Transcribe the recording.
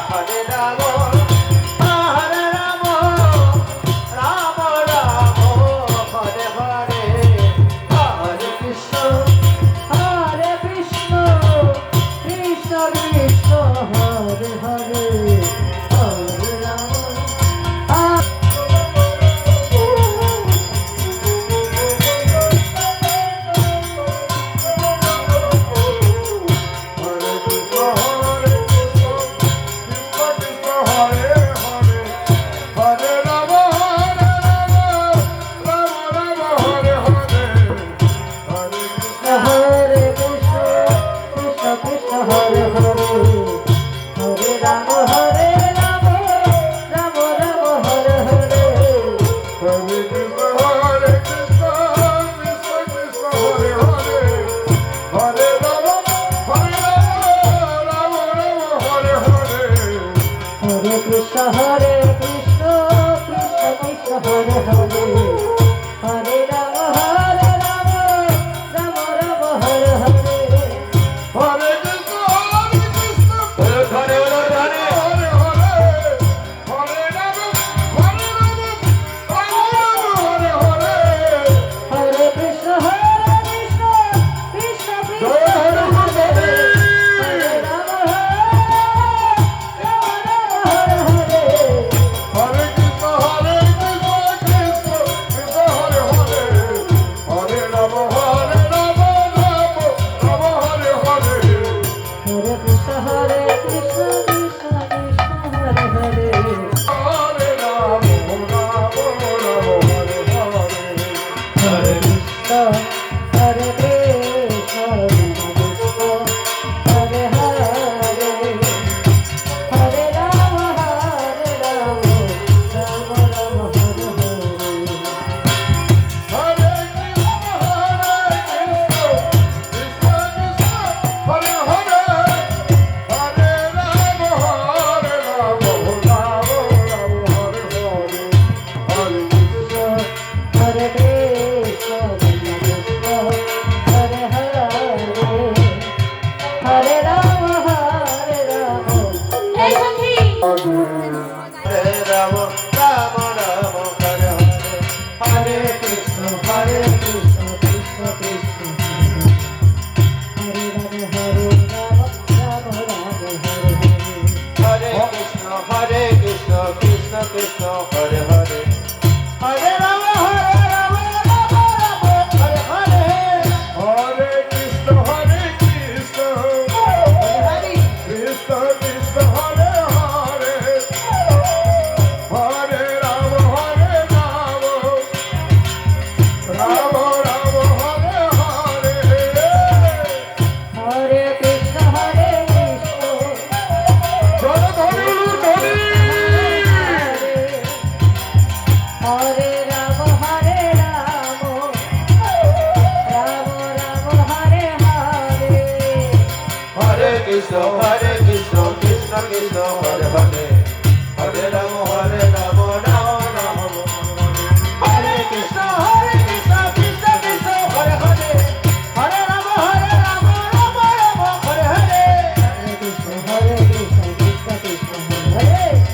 Hare Rama, Hare Rama, Rama Rama, Hare Hare, Hare Krishna, Hare Krishna, Krishna Krishna, Hare Hare, Hare Rama. Krishna Hare Krishna, Krishna Krishna Hare Hare, Hare Rama, Rama Rama, Hare Hare, Hare Krishna, Hare Hare, Hare Rama, Hare Hare, Hare Krishna, Krishna Krishna, Hare Hare. Krishna Hare Hare, Hare Rama, Rama Rama, Hare Hare, Hare Krishna, Krishna Krishna, Hare Hare, Hare Rama, Rama Rama, Hare Hare, Hare Krishna, Jana Dhani Dhani. Hare Rama, Rama Rama, Hare Hare, Hare Krishna, Krishna Krishna, Hare Hare, Hare Rama, Rama Rama, Hare Krishna, Krishna Krishna, Hare Hare, Hare Rama, Rama Rama, Hare Hare, Hare Krishna, Krishna Krishna, Hare Hare.